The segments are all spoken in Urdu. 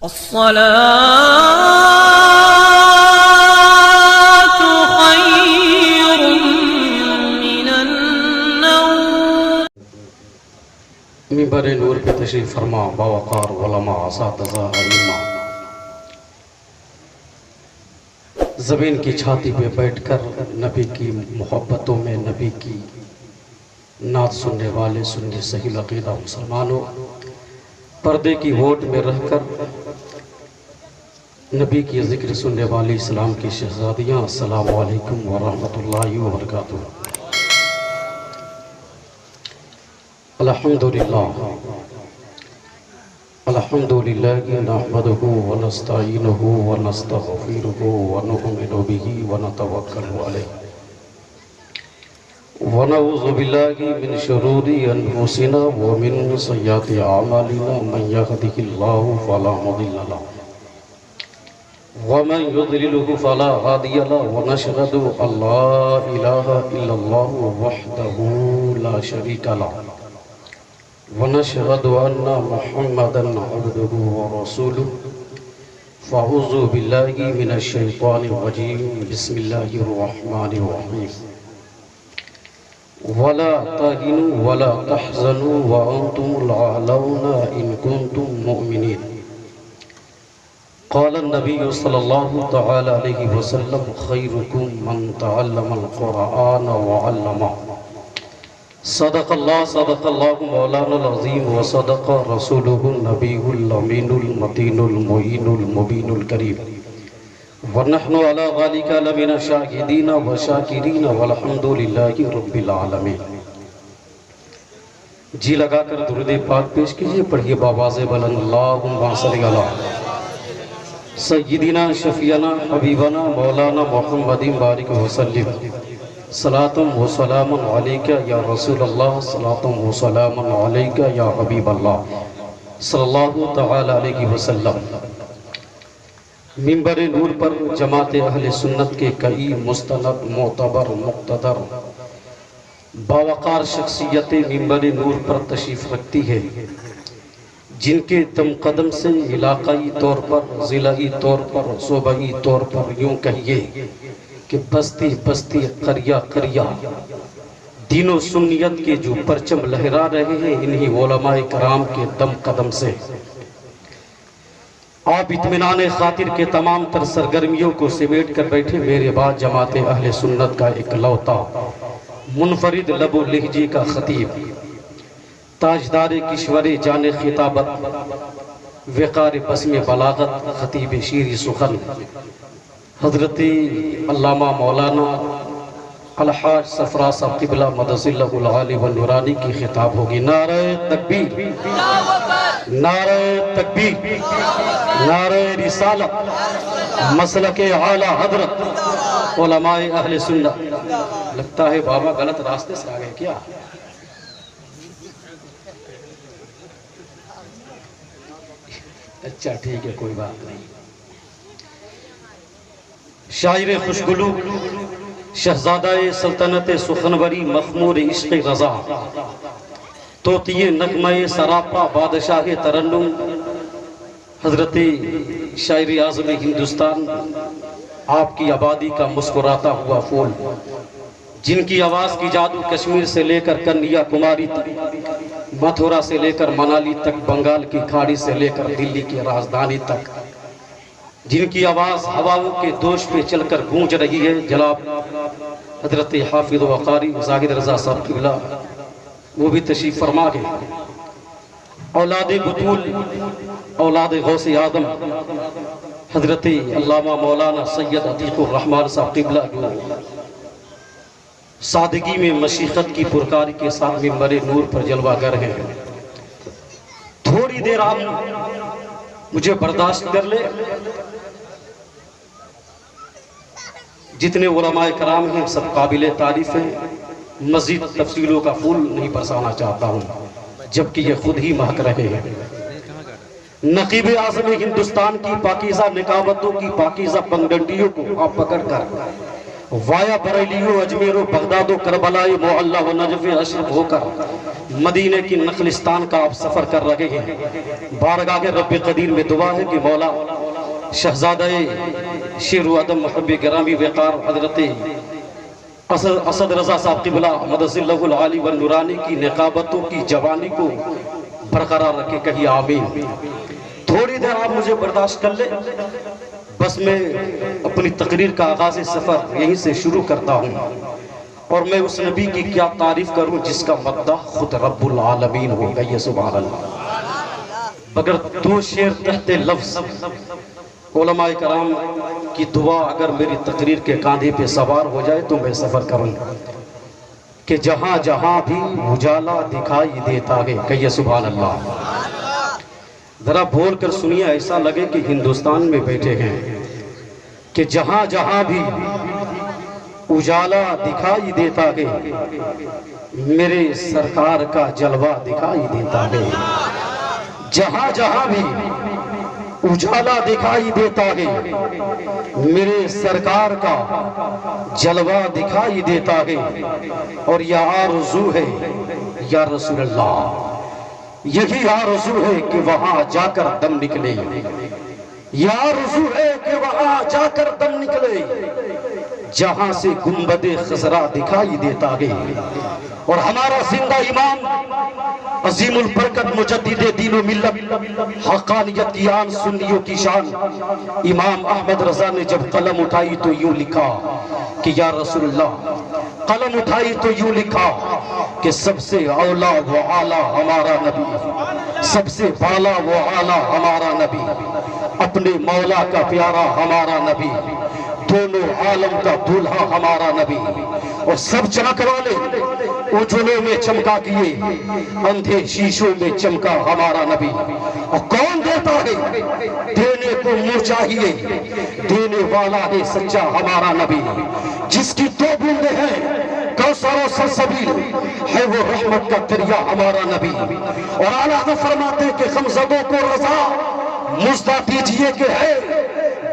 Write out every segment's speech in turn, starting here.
الصلاة خير من النوم. منبر نور پہ تشریف فرما باوقار علماء اساتذہ ائمہ، زمین کی چھاتی پہ بیٹھ کر نبی کی محبتوں میں نبی کی نعت سننے والے سنی صحیح عقیدہ مسلمانوں، پردے کی ہوٹ میں رہ کر نبی کی ذکر سننے والی اسلام کی شہزادیاں، السلام علیکم ورحمۃ اللہ وبرکاتہ۔ الحمدللہ نحمده ونستعینه ونستغفره ونؤمن به ونتوکل علیہ ونعوذ باللہ من شرور انفسنا ومن سیئات اعمالنا، من یهده اللہ فلا مضل له ومن يضلله فلا هادي له، ونشهد ان لا اله الا الله وحده لا شريك له، ونشهد ان محمدا عبده ورسوله، فاعوذ بالله من الشيطان الرجيم، بسم الله الرحمن الرحيم، ولا تهنوا ولا تحزنوا وانتم الاعلون ان كنتم مؤمنين، قال النبي صلى الله تعالى عليه وسلم خيركم من تعلم القرآن وعلمه، صدق الله مولانا العظيم، وصدق رسوله النبي الأمين المتين المعين المبين الكريم، ونحن على ذلك لمن الشاهدين والشاكرين والحمد لله رب العالمين۔ جی لگا کر درود پاک پیش کیجئے، پڑھیے باواز بلند، اللہم صلی علی سیدنا شفیعنا حبیبنا مولانا محمد بارک وسلم، صلاۃ و سلام علیکہ یا رسول اللہ، صلاۃ و سلام علیکہ یا حبیب اللہ صلی اللہ تعالی علیہ وسلم۔ منبر نور پر جماعت اہل سنت کے کئی مستند معتبر مقتدر باوقار شخصیت منبر نور پر تشریف رکھتی ہے، جن کے دم قدم سے علاقائی طور پر، ضلعی طور پر، صوبائی طور پر یوں کہیے کہ بستی بستی، قریہ قریہ دین و سنیت کے جو پرچم لہرا رہے ہیں، انہی علماء کرام کے دم قدم سے آپ اطمینان خاطر کے تمام تر سرگرمیوں کو سمیٹ کر بیٹھے۔ میرے بعد جماعت اہل سنت کا اکلوتا منفرد لب و لہجے کا خطیب، تاجدار کشور جان خطابت، وقار بسم بلاغت، خطیب شیری سخن، حضرت علامہ مولانا الحاج صفرا صاحب قبلہ مدث اللہ العالی والنورانی کی خطاب ہوگی۔ نعرہ تکبیر، نعرہ تکبیر، نعرہ رسالت، مسلک اعلی حضرت علماء اہل سنت۔ لگتا ہے بابا غلط راستے سے آگئے کیا؟ اچھا ٹھیک ہے، کوئی بات نہیں۔ شاعر خوشگلو، شہزادہ سلطنت سخنوری، مخمور عشق رضا، طوطی نغمہ سراپا، بادشاہ ترنم، حضرت شاعر اعظم ہندوستان، آپ کی آبادی کا مسکراتا ہوا پھول، جن کی آواز کی جادو کشمیر سے لے کر کنیا کماری تک، متھرا سے لے کر منالی تک، بنگال کی کھاڑی سے لے کر دلی کی راجدھانی تک، جن کی آواز ہواؤں کے دوش پہ چل کر گونج رہی ہے، جناب حضرت حافظ و قاری زاہد رضا صاحب قبلہ، وہ بھی تشریف فرما گئے۔ اولاد بطول، اولاد غوث آدم، حضرت علامہ مولانا سید عتیق الرحمن صاحب قبلہ، جو سادگی میں مشیخت کی پرکاری کے ساتھ منبر نور پر جلوہ گر ہیں۔ تھوڑی دیر آپ مجھے برداشت کر لے، جتنے علماء کرام ہیں سب قابل تعریف ہیں، مزید تفصیلوں کا پھول نہیں برسانا چاہتا ہوں، جبکہ یہ خود ہی مہک رہے ہیں۔ نقیب اعظم ہندوستان کی پاکیزہ نکابتوں کی پاکیزہ پگڈنڈیوں کو آپ پکڑ کر وایا بریلی و اجمیر و بغداد و کربلائی معلی و نجف اشرف ہو کر مدینے کی نخلستان کا آپ سفر کر رہے ہیں۔ بارگاہ رب قدیر میں دعا ہے کہ مولا شہزادہ شیر و ادب محب گرامی وقار حضرت اسد رضا صاحب قبلہ مدثر اللہ العالی والنورانی کی نقابتوں کی جوانی کو برقرار رکھے، کہیں آمین۔ تھوڑی دیر آپ مجھے برداشت کر لیں، بس میں اپنی تقریر کا آغاز سفر یہیں سے شروع کرتا ہوں، اور میں اس نبی کی کیا تعریف کروں جس کا مداح خود رب العالمین ہو گئی ہے، سبحان اللہ۔ اگر دو شعر تحت لفظ علماء کرام کی دعا اگر میری تقریر کے کاندھے پہ سوار ہو جائے تو میں سفر کروں کہ جہاں جہاں بھی اجالا دکھائی دیتا ہے، کہیے سبحان اللہ۔ ذرا بول کر سنیے، ایسا لگے کہ ہندوستان میں بیٹھے ہیں، کہ جہاں جہاں بھی اجالا دکھائی دیتا ہے میرے سرکار کا جلوہ دکھائی دیتا ہے، جہاں جہاں بھی اجالا دکھائی دیتا ہے میرے سرکار کا جلوہ دکھائی دیتا ہے، اور یہ آرزو ہے یا رسول اللہ، یہی آرزو ہے کہ وہاں جا کر دم نکلے، یہ آرزو ہے کہ وہاں جا کر دم نکلے جہاں سے گنبد خضرا دکھائی دیتا ہے۔ اور ہمارا زندہ امام عظیم البرکت مجدد دین و ملت حقانیت کی آن سنیوں کی شان امام احمد رضا نے جب قلم اٹھائی تو یوں لکھا کہ یا رسول اللہ، قلم اٹھائی تو یوں لکھا کہ سب سے اولا و اعلیٰ ہمارا نبی، سب سے بالا و اعلیٰ ہمارا نبی، اپنے مولا کا پیارا ہمارا نبی، دونوں عالم کا دولہا ہمارا نبی، اور سب چمک والے اجلوں میں چمکا کیے اندھے شیشوں میں چمکا ہمارا نبی۔ اور کون دیتا ہے؟ دینے کو منہ چاہیے، دینے والا ہے سچا ہمارا نبی، جس کی دو بوندیں ہیں کوثر و سلسبیل ہے، وہ رحمت کا دریا ہمارا نبی۔ اور اعلیٰ فرماتے کہ غمزدوں کو رضا مژدہ دیجئے کہ ہے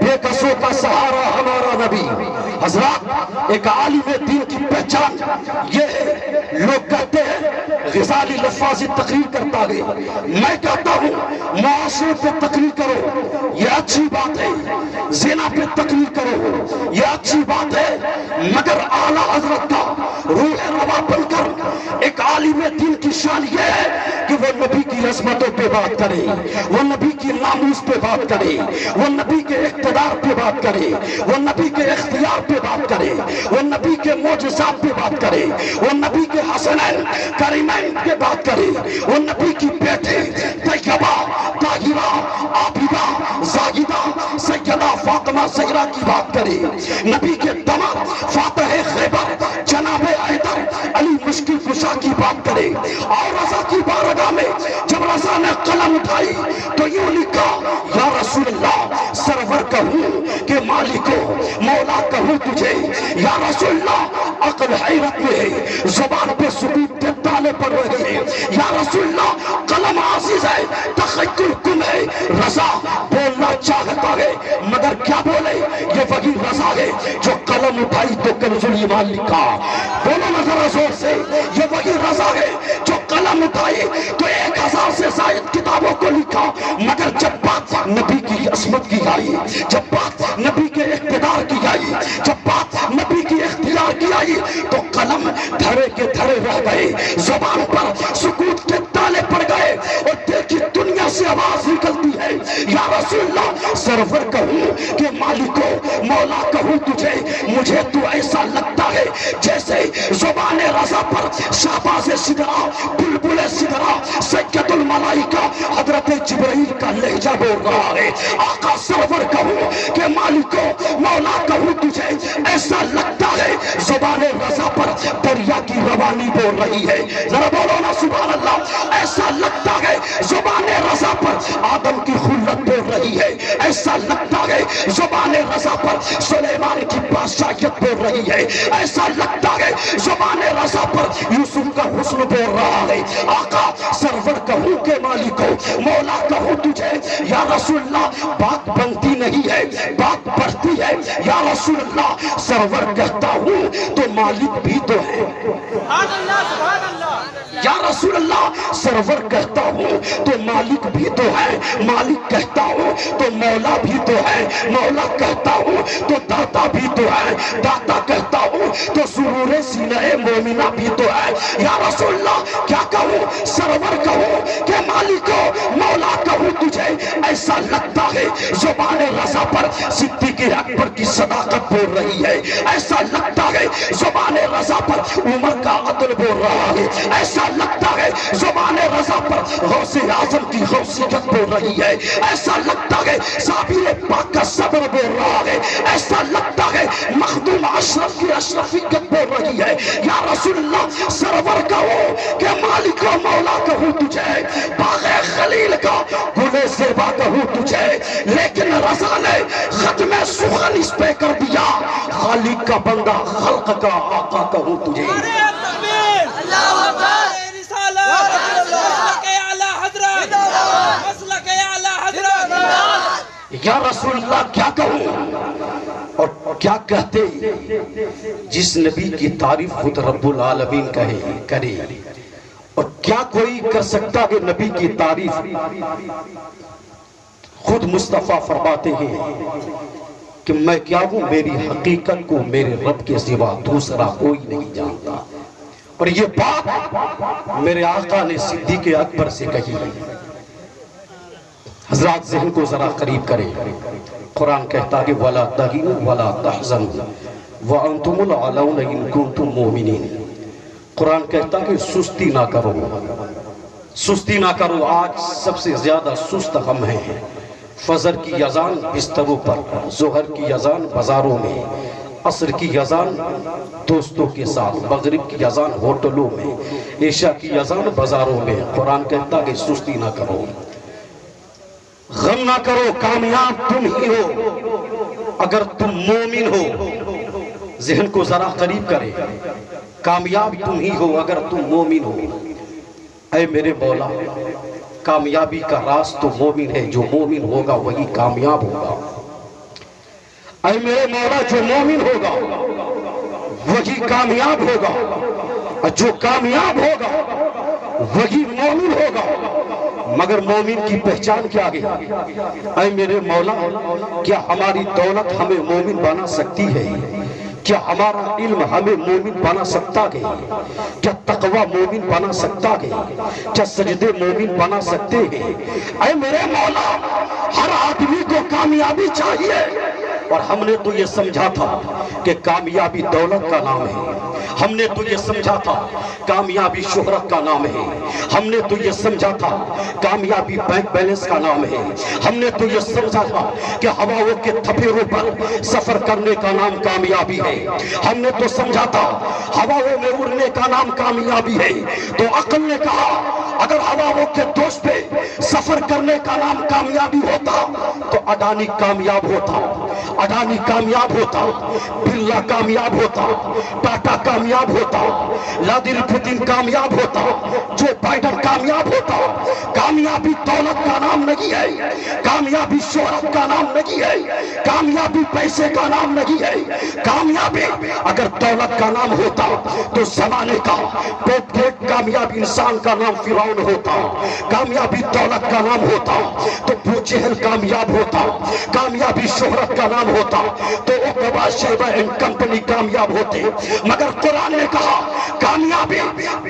بے کسوں کا سہارا ہمارا نبی۔ حضرات، ایک عالم دین کی پہچان یہ ہے، لوگ کہتے ہیں غزالی لفاظی تقریر کرتا ہے، میں کہتا ہوں معاشرے پہ تقریر کرو یہ اچھی بات ہے، زنا پہ تقریر کرو یہ اچھی بات ہے، مگر اعلیٰ حضرت کا روح روا بن کر ایک عالم دین کی شان یہ ہے کہ وہ نبی کی عظمتوں پہ بات کرے، وہ نبی کی ناموس پہ بات کرے، وہ نبی کے اقتدار پہ بات کرے، وہ نبی کے اختیار پہ بات کرے، وہ نبی کے معجزات پہ بات کرے، وہ نبی کے حسنین کریمین پہ بات کرے، وہ نبی کی بیٹے طیبہ طاہرہ عابدہ زاہدہ سیدہ فاطمہ زہرا کی بات کرے، نبی کے دماغ فاتح خیبر جناب حیدر علی مشکل کشا کی بات کرے۔ اور رضا کی بارگاہ میں جب رضا نے قلم اٹھائی تو یوں لکھا یا رسول اللہ، سرور کہوں کہ مالکو مولا کہوں تجھے، یا رسول اللہ عقل حیرت میں ہے، زبان پہ سکوت کے تالے پڑ رہے ہیں، یا رسول اللہ قلم عزیز ہے، تخیل کم ہے، رضا بولنا چاہتا ہے مگر کیا بولے، یہ وہی رضا ہے جو قلم اٹھائی تو کنز الایمان لکھا۔ بولو نا ذرا زور سے، یہ وہی رضا ہے جو قلم اٹھائی تو 1000 سے زائد کتابوں کو لکھا، مگر جب بات نبی کی عصمت کی آئی، جب بات نبی کے اقتدار کی آئی، جب بات نبی کی اختیار کی آئی تو قلم دھرے کے دھرے رہ گئے، زبان پر سکوت کے تالے پڑ گئے، اور دیکھی دنیا سے آواز نکلتی ہے یا رسول اللہ، سرور کہوں کہ مالکو مولا کہوں تجھے، مجھے تو ایسا لگتا ہے جیسے زبان رضا پر شہباز سدرا بلبل سدرا سید الملائکہ حضرت جبرائیل کا لہجہ بول رہا ہے۔ آقا سرور کہوں کہ مالکو مولا کہوں تجھے، ایسا لگتا ہے زبان رضا پر دریا کی روانی بول رہی ہے، ذرا بولو نا سبحان اللہ، ایسا لگتا ہے زبان رضا پر آدم کی خلت بول رہی ہے، ہے، ایسا لگتا ہے زبان رضا پر سلیمان کی بادشاہیت بول رہی ہے، ایسا لگتا ہے زبان رضا پر یوسف کا حسن بول رہا ہے۔ آقا سرور کہوں کہ مالک ہو، مولا کہوں تجھے یا رسول اللہ، بات بنتی نہیں ہے، بات بڑھتی ہے۔ یا رسول اللہ سرور کہتا ہوں تو مالک بھی تو ہے، یا رسول اللہ سرور کہتا ہوں تو مالک بھی تو ہے، مالک کہتا ہوں تو مولا بھی تو ہے، مولا کہتا ہوں تو داتا بھی تو ہے، داتا کہتا ہوں تو سرور سینہ مومنہ بھی تو ہے۔ یا رسول اللہ کیا کہوں، سرور کہوں کہ مالک ہو، مولا کہوں تجھے، ایسا لگتا ہے زبان رضا پر صدیق اکبر کی صداقت بول رہی ہے، ایسا لگتا ہے زبان رضا پر عمر کا عدل بول رہا ہے، ایسا لگتا ہے زبان رضا پر غوث اعظم کی غوثیت بول رہی ہے، ایسا لگتا ہے صابر پاک کا صبر بول رہا ہے، ایسا لگتا ہے مخدوم اشرف کی اشرفیت بول رہی ہے۔ یا رسول اللہ سرور کہو کہ مالک و مولا کہوں تجھے، باغ خلیل کا گل زیبا کہوں تجھے، لیکن رضا نے ختم سخن اس پہ کر دیا، خالق کا بندہ خلق کا آقا کہوں تجھے۔ یا رسول اللہ کیا کہوں اور کیا کہتے، جس نبی کی تعریف خود رب العالمین کرے، اور کیا کوئی کر سکتا کہ نبی کی تعریف خود مصطفیٰ فرماتے ہیں کہ میں کیا ہوں، میری حقیقت کو میرے رب کے سوا دوسرا کوئی نہیں جانتا۔ اور یہ بات میرے آقا نے صدیق اکبر سے کہی۔ حضرات ذہن کو ذرا قریب کریں، قرآن کہتا کہ وَلَا تَهِنُوا وَلَا تَحْزَنُوا وَأَنْتُمُ الْأَعْلَوْنَ إِن كُنتُم مُؤْمِنِينَ۔ قرآن کہتا کہ سستی نہ کرو، سستی نہ کرو۔ آج سب سے زیادہ سست ہم ہیں۔ فجر کی اذان بستروں پر، ظہر کی اذان بازاروں میں، عصر کی اذان دوستوں کے ساتھ، مغرب کی اذان ہوٹلوں میں، عشاء کی اذان بازاروں میں۔ قرآن کہتا کہ سستی نہ کرو، غم نہ کرو، کامیاب تم ہی ہو اگر تم مومن ہو۔ ذہن کو ذرا قریب کرے، کامیاب تم ہی ہو اگر تم مومن ہو۔ اے میرے مولا، کامیابی کا راز تو مومن ہے، جو مومن ہوگا وہی کامیاب ہوگا۔ اے میرے مولا، جو مومن ہوگا وہی کامیاب ہوگا، اور جو کامیاب ہوگا وہی مومن ہوگا۔ مگر مومن کی پہچان کیا ہے؟ اے میرے مولا، کیا ہماری دولت ہمیں مومن بنا سکتی ہے؟ کیا ہمارا علم ہمیں مومن بنا سکتا ہے؟ کیا تقوی مومن بنا سکتا ہے؟ کیا سجدے مومن بنا سکتے ہیں؟ اے میرے مولا، ہر آدمی کو کامیابی چاہیے، اور ہم نے تو یہ سمجھا تھا کہ کامیابی دولت کا نام ہے، ہم نے تو یہ سمجھا تھا کامیابی شہرت کا نام ہے، ہم نے تو یہ سمجھا تھا کامیابی بینک بیلنس کا نام ہے، ہم نے تو یہ سمجھا تھا کہ ہواؤں کے تھپیروں پر سفر کرنے کا نام کامیابی ہے، ہم نے تو سمجھا تھا ہواؤں میں اڑنے کا نام کامیابی ہے۔ تو عقل نے کہا اگر ہواؤں کے دوست پہ سفر کرنے کا نام کامیابی ہوتا تو اڈانی کامیاب ہوتا، اڈانی کامیاب ہوتا، برلا کامیاب ہوتا، ٹاٹا کامیاب ہوتا، ولاڈیمیر پوتن کامیاب ہوتا، جو بائیڈن کامیاب ہوتا۔ کامیابی دولت کا نام نہیں ہے، کامیابی شہرت کا نام نہیں ہے، کامیابی پیسے کا نام نہیں ہے۔ کامیابی اگر دولت کا نام ہوتا تو زمانے کا کامیاب انسان کا نام فرعون ہوتا، کامیابی دولت کا نام ہوتا تو ابو جہل کامیاب ہوتا، کامیابی شہرت کا نام ہوتا تو عقبہ شیبہ اینڈ کمپنی کامیاب ہوتے۔ مگر قرآن نے کہا کامیابی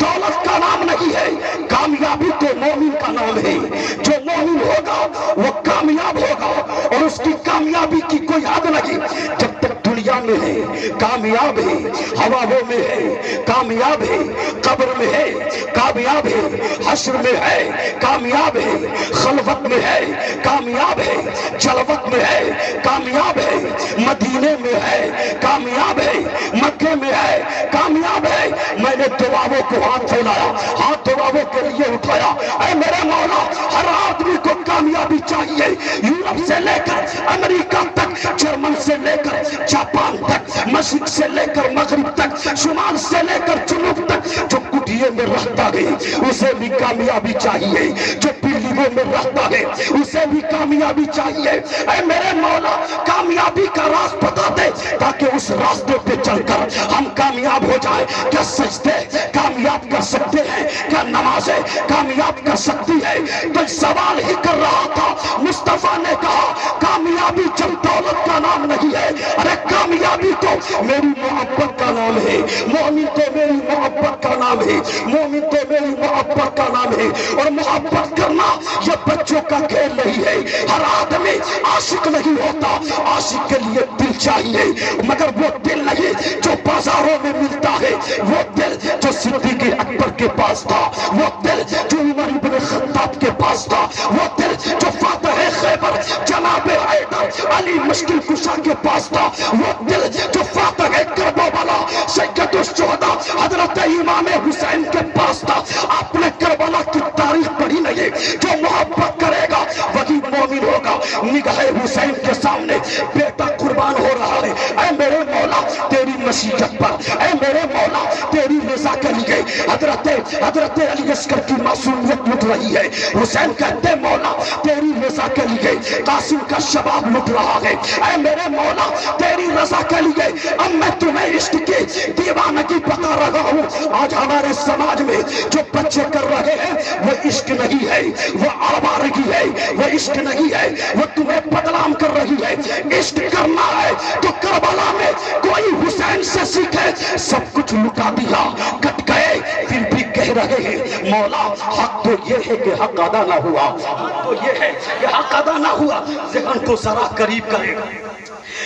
دولت کا نام نہیں ہے، کامیابی تو مومن کا نام ہے۔ جو مومن ہوگا وہ کامیاب ہوگا، اور اس کی کامیابی کی کوئی حد نہیں۔ جب تک دنیا میں ہے کامیاب ہے، ہواوں میں ہے کامیاب ہے، قبر میں ہے کامیاب ہے، حشر میں ہے کامیاب ہے، خلوت میں ہے کامیاب ہے، جلوت میں ہے کامیاب ہے، مدینے میں ہے کامیاب ہے، مکے میں ہے کامیاب ہے۔ میں نے دعاؤں کو ہاتھ پھیلایا، ہاتھ دعاؤں کے لیے اٹھایا۔ اے میرے مولا، ہر آدمی کو کامیابی چاہیے، یورپ سے لے کر امریکہ تک، جرمن سے لے کر جاپان تک، مشرق سے لے کر مغرب تک، شمال سے لے کر جنوب تک، جو کٹھیے میں رہتا ہے اسے بھی کامیابی چاہیے، جو بلڈنگوں میں رہتا ہے اسے بھی کامیابی چاہیے۔ اے میرے مولا، کامیابی کا راز بتا دے تاکہ اس راستے پہ چل کر ہم کامیاب ہو جائیں۔ کیا سجدے کامیاب کر سکتے ہیں؟ کیا نمازیں کامیاب کر سکتی ہے؟ تو سوال ہی کر رہا تھا۔ مصطفیٰ نے کہا کامیابی جب دولت کا نام نہیں ہے، ارے کامیابی تو میری محبت کا نام ہے، مومن تو میری محبت کا نام ہے، مومن تو میری محبت کا نام ہے۔ اور محبت کرنا یہ بچوں کا کھیل نہیں ہے۔ ہر آدمی عاشق نہیں ہوتا، عاشق کے لیے دل چاہیے، مگر وہ دل نہیں جو بازاروں میں ملتا ہے، وہ دل جو صدیق اکبر کے پاس تھا، وہ دل جو عمر ابن خطاب کے پاس تھا، وہ دل جو فاتح خیبر جناب حیدر علی مشکل کشا کے پاس تھا، وہ دل جو فاتح کربلا سید الشہداء حضرت امام حسین کے پاس تھا۔ آپ نے کربلا کی تاریخ پڑھی نہیں؟ جو محبت کرے گا وہی مومن ہوگا۔ نگاہ حسین کے سامنے بیٹا قربان ہو رہا ہے۔ اے میرے مولا، تیری مشیت پر، اے میرے مولا، تیری رضا کے لیے حضرت علی اصغر کی معصومیت لٹ رہی ہے۔ حسین کہتے مولا، تیری رضا کے لیے قاسم کا شباب لٹ رہا ہے۔ اے میرے مولا، تیری رضا کے لیے اب میں تمہیں عشق کی دیوانگی بتا رہا ہوں۔ آج ہمارے سماج میں جو بچے کر رہے ہیں وہ عشق نہیں ہے، وہ آوارگی ہے، وہ عشق نہیں ہے، وہ تمہیں بدنام کر رہی ہے۔ عشق کرنا ہے تو کربلا میں کوئی حسین سے سیکھے۔ سب کچھ لٹا دیا، کٹ گئے، پھر بھی کہہ رہے ہیں مولا حق تو یہ ہے کہ حق ادا نہ ہوا، حق تو یہ ہے کہ حق ادا نہ ہوا۔ ذہن کو ذرا قریب کرے گا۔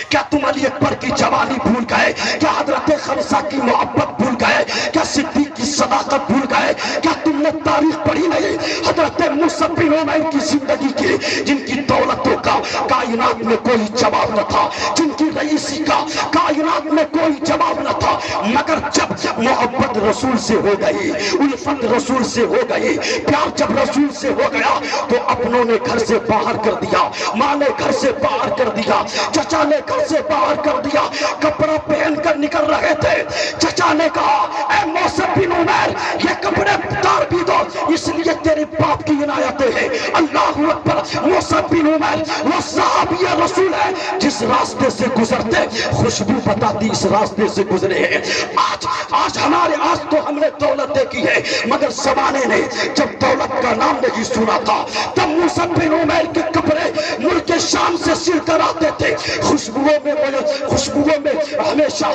کیا تم علی اکبر کی جوانی بھول گئے؟ کیا حضرت خمسہ کی محبت بھول گئے؟ کیا صدیق کی صداقت بھول گئے؟ کیا تم نے تاریخ پڑھی نہیں؟ حضرت موسیٰ بن عمیر کی زندگی کی، جن کی دولتوں کا کائنات میں کوئی جواب نہ تھا، جن کی رئیسی کا کائنات میں کوئی جواب نہ تھا، مگر جب محبت رسول سے ہو گئی، الفت رسول سے ہو گئی، پیار جب رسول سے ہو گیا تو اپنوں نے گھر سے باہر کر دیا، ماں نے گھر سے باہر کر دیا، چچا نے گھر سے باہر کر دیا۔ کپڑا پہن کر نکل رہے تھے، چچا نے کہا اے موسیٰ بن عمیر یہ کپڑے اتار بھی دو، اس لیے تیرے باپ کی عنایتیں ہیں۔ اللہ اکبر۔ موسیٰ بن عمیر وہ صحابی رسول ہے، جس راستے سے گزرتے خوشبو بتاتی اس راستے سے گزرے ہیں۔ آج تو ہم نے دولت دیکھی ہے، مگر زمانے نے جب دولت کا نام نہیں سنا تھا تب موسیٰ بن عمیر کے کپڑے ملک شام سے سل کر آتے تھے۔ خوشبوؤں میں ہمیشہ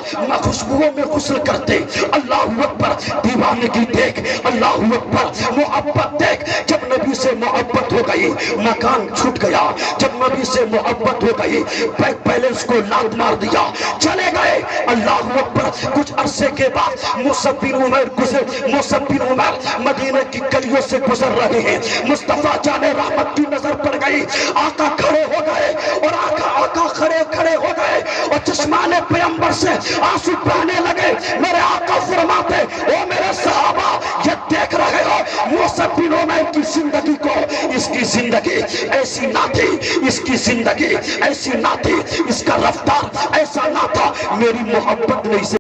خوشبوؤں میں غسل کرتے۔ اللہ اکبر۔ دیوانگی دیکھ، اللہ اکبر۔ محبت دیکھ، جب نبی سے محبت ہو گئی مکان چھوٹ گیا، جب نبی سے محبت ہو گئی بینک بیلنس کو لات مار دیا، چلے گئے۔ اللہ اکبر۔ کچھ عرصے کے بعد موسیٰ بن عمیر مدینہ کی گلیوں سے گزر رہے ہیں۔ مصطفیٰ جان رحمت کی نظر پڑ گئی، آقا کھڑے ہو گئے اور آقا کھڑے ہو گئے اور چشمان پیغمبر سے آنسو بہنے لگے۔ میرے آقا فرماتے او میرے صحابہ یہ دیکھ رہے ہو موسیٰ بن عمیر کی زندگی کو، اس کی زندگی ایسی نہ تھی، اس کی زندگی ایسی نہ تھی، اس کا رفتار ایسا نہ تھا۔ میری محبت نے اسے